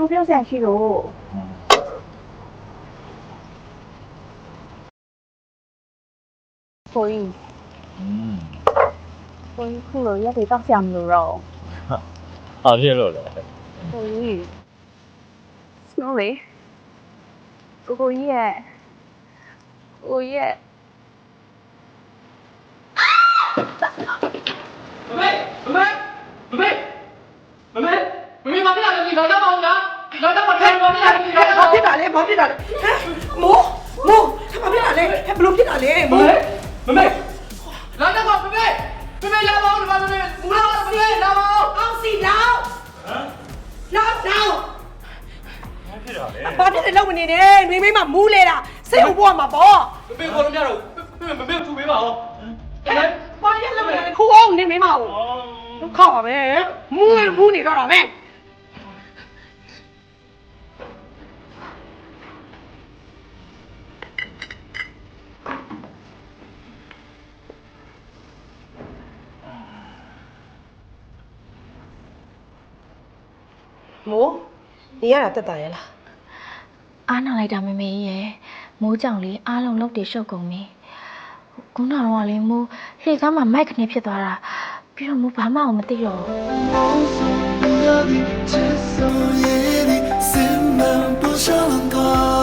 不要下去喽。所以，所以哭了要得到想了咯。ဘာဖြစ်လို့လဲ 所以，sorry，ကိုကြီးရဲ့ကိုကြီးရဲ့ မဘာဖြစ်တာလဲဟမ်မိုးဘာဖြစ်တာလဲဘယ်လိုဖြစ်တာလဲမိုးအောင်စီလောက်လောက်ဘာဖြစ်တယ်လောက်မနေနဲ့မိမိမမူးလေတာစိတ်ဥပေါ်မှာပေါ့ဘာရလောက်မနေခိုးအောင်နေမိမအောင်ဒုက္ခပါပဲမူးနေတော့တာပဲမိုးနေရတာတက်တာရဲ့လား အားနာလိုက်တာမမေကြီးရယ်မိုးကြောင်လေးအားလုံးလုပ်တွေရှုပ်ကုန်ပြီခုနကတော့လေမိုးလှေကားမှာမိုက်ခနဲ့ဖြစ်သွားတာပြီးတော့မိုးဘာမှမသိတော့ဘူး